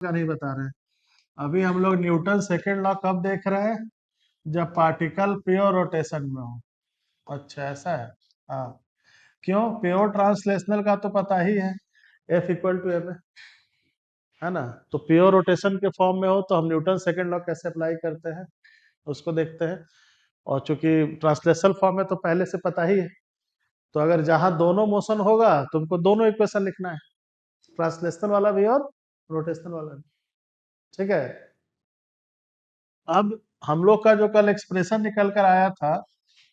का नहीं बता रहे हैं। अभी हम लोग न्यूटन सेकेंड लॉ कब देख रहे हैं? जब पार्टिकल प्योर रोटेशन में हो। अच्छा ऐसा है। हाँ, क्यों? प्योर ट्रांसलेशनल का तो पता ही है, एफ इक्वल टू एम है ना। तो प्योर रोटेशन के फॉर्म में हो तो हम न्यूटन सेकेंड लॉ कैसे अप्लाई करते हैं उसको देखते हैं। और चूंकि ट्रांसलेशनल फॉर्म में तो पहले से पता ही है, तो अगर जहां दोनों मोशन होगा तुमको दोनों इक्वेशन लिखना है, ट्रांसलेशनल वाला भी और रोटेशनल वाला भी। ठीक है। अब हम लोग का जो कल एक्सप्रेशन निकल कर आया था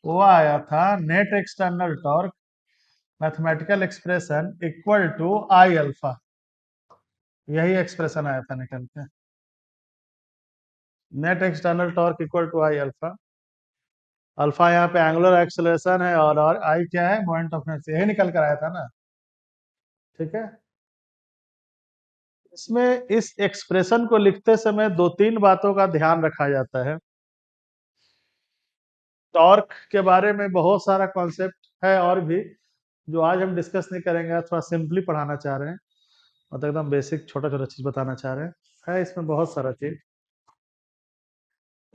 वो आया था net external torque mathematical expression equal to I alpha. यही एक्सप्रेशन आया था निकल के, net external torque equal to I alpha. Alpha यहाँ पे एंगुलर एक्सेलरेशन है और आई क्या है? Moment of inertia. यही निकल कर आया था ना। ठीक है। इसमें इस एक्सप्रेशन को लिखते समय दो तीन बातों का ध्यान रखा जाता है। टॉर्क के बारे में बहुत सारा कॉन्सेप्ट है और भी, जो आज हम डिस्कस नहीं करेंगे। आज थोड़ा सिंपली पढ़ाना चाह रहे हैं, मतलब एकदम बेसिक छोटा छोटा चीज बताना चाह रहे हैं। है इसमें बहुत सारा चीज।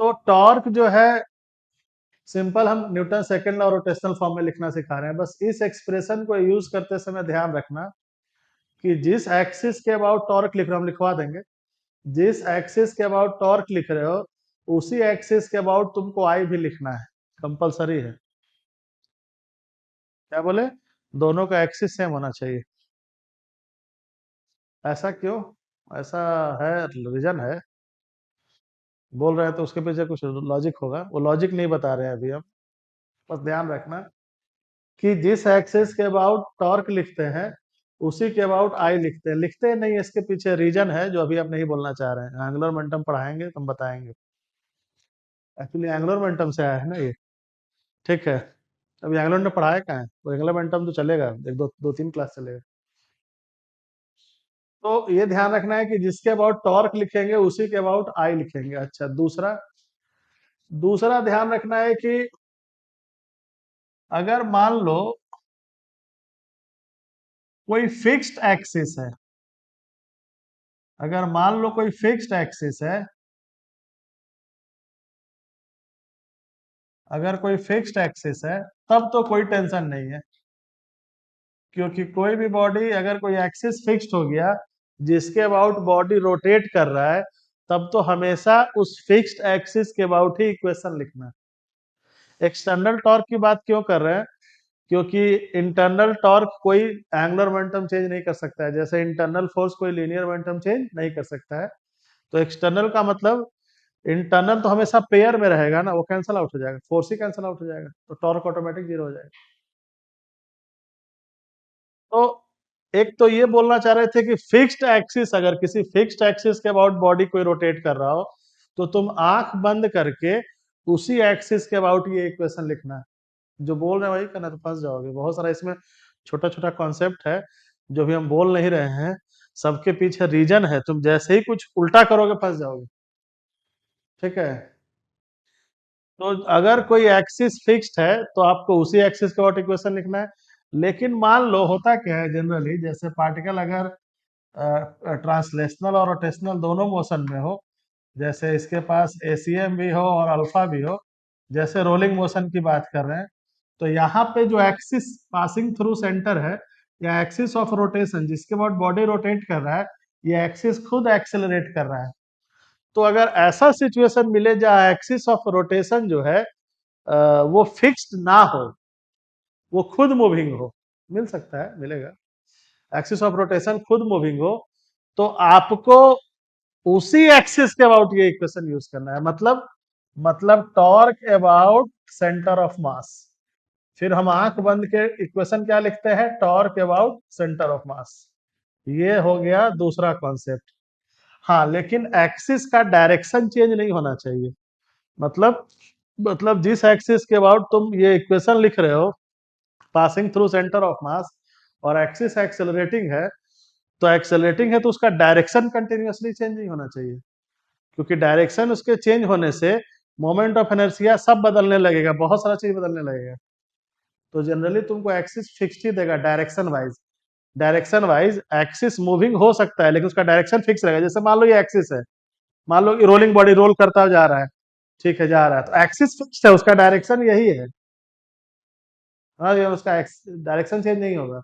तो टॉर्क जो है सिंपल हम Newton second law rotational form में लिखना सिखा रहे हैं। बस इस एक्सप्रेशन को यूज करते समय ध्यान रखना कि जिस एक्सिस के अबाउट टॉर्क लिख रहे हो, हम लिखवा देंगे, जिस एक्सिस के अबाउट टॉर्क लिख रहे हो उसी एक्सिस के अबाउट तुमको आई भी लिखना है, कंपलसरी है। क्या बोले? दोनों का एक्सिस सेम होना चाहिए। ऐसा क्यों? ऐसा है, रीजन है। बोल रहे हैं तो उसके पीछे कुछ लॉजिक होगा, वो लॉजिक नहीं बता रहे हैं अभी हम। बस ध्यान रखना कि जिस एक्सिस के अबाउट टॉर्क लिखते हैं उसी के अबाउट आई लिखते हैं नहीं, इसके पीछे रीजन है जो अभी आप नहीं बोलना चाह रहे हैं। एंगुलर मोमेंटम पढ़ाएंगे तुम बताएंगे। एक्चुअली एंगुलर मोमेंटम से आया है ना ये। ठीक है। अभी एंगुलर मोमेंटम पढ़ाया कहाँ है? वो एंगुलर मोमेंटम तो चलेगा, एक दो दो तीन क्लास चलेगा। तो ये ध्यान रखना है कि जिसके अबाउट टॉर्क लिखेंगे उसी के अबाउट आई लिखेंगे। अच्छा, दूसरा दूसरा ध्यान रखना है कि अगर मान लो कोई फिक्स्ड एक्सिस है, अगर मान लो कोई फिक्स्ड एक्सिस है, अगर कोई फिक्स्ड एक्सिस है तब तो कोई टेंशन नहीं है, क्योंकि कोई भी बॉडी अगर कोई एक्सिस फिक्स्ड हो गया जिसके अबाउट बॉडी रोटेट कर रहा है तब तो हमेशा उस फिक्स्ड एक्सिस के अबाउट ही इक्वेशन लिखना है। एक्सटर्नल टॉर्क की बात क्यों कर रहे हैं? क्योंकि इंटरनल टॉर्क कोई एंगुलर मोमेंटम चेंज नहीं कर सकता है, जैसे इंटरनल फोर्स कोई लीनियर मोमेंटम चेंज नहीं कर सकता है। तो एक्सटर्नल का मतलब इंटरनल तो हमेशा पेयर में रहेगा ना, वो कैंसिल आउट हो जाएगा, फोर्स ही कैंसिल आउट हो जाएगा, तो टॉर्क ऑटोमेटिक जीरो हो जाएगा। तो एक तो ये बोलना चाह रहे थे कि फिक्स्ड एक्सिस, अगर किसी फिक्स्ड एक्सिस के अबाउट बॉडी कोई रोटेट कर रहा हो तो तुम आंख बंद करके उसी एक्सिस के अबाउट ये इक्वेशन लिखना है। जो बोल रहे हैं वही करना, तो फंस जाओगे। बहुत सारा इसमें छोटा छोटा कॉन्सेप्ट है जो भी हम बोल नहीं रहे हैं, सबके पीछे रीजन है। तुम जैसे ही कुछ उल्टा करोगे फंस जाओगे। ठीक है। तो अगर कोई एक्सिस फिक्स्ड है तो आपको उसी एक्सिस का इक्वेशन लिखना है। लेकिन मान लो होता क्या है जनरली, जैसे पार्टिकल अगर ट्रांसलेशनल और रोटेशनल दोनों मोशन में हो, जैसे इसके पास एसीएम भी हो और अल्फा भी हो, जैसे रोलिंग मोशन की बात कर रहे हैं, तो यहाँ पे जो एक्सिस पासिंग थ्रू सेंटर है या एक्सिस ऑफ रोटेशन जिसके बाद बॉडी रोटेट कर रहा है, ये एक्सिस खुद एक्सेलरेट कर रहा है। तो अगर ऐसा सिचुएशन मिले जहाँ एक्सिस ऑफ रोटेशन जो है वो फिक्स्ड ना हो, वो खुद मूविंग हो, मिल सकता है, मिलेगा। एक्सिस ऑफ रोटेशन खुद मूविंग हो तो आपको उसी एक्सिस के अबाउट ये इक्वेशन यूज करना है। मतलब torque about centre of mass. फिर हम आंख बंद के इक्वेशन क्या लिखते हैं? Torque about centre of mass. ये हो गया दूसरा कॉन्सेप्ट। हाँ, लेकिन एक्सिस का डायरेक्शन चेंज नहीं होना चाहिए। मतलब जिस एक्सिस के अबाउट तुम ये इक्वेशन लिख रहे हो passing through centre of mass और एक्सिस एक्सेलरेटिंग है, तो एक्सेलरेटिंग है तो उसका डायरेक्शन कंटिन्यूअसली चेंज नहीं होना चाहिए, क्योंकि डायरेक्शन उसके चेंज होने से मोमेंट ऑफ इनर्शिया सब बदलने लगेगा, बहुत सारा चीज बदलने लगेगा। तो जनरली तुमको एक्सिस फिक्स्ड ही देगा direction wise. Direction wise axis moving हो सकता है, लेकिन उसका डायरेक्शन फिक्स रहेगा। जैसे मान लो ये एक्सिस है, मान लो कि रोलिंग बॉडी रोल करता जा रहा है, ठीक है, जा रहा है, तो एक्सिस फिक्स है, उसका डायरेक्शन यही है। हाँ, ये उसका डायरेक्शन चेंज नहीं होगा।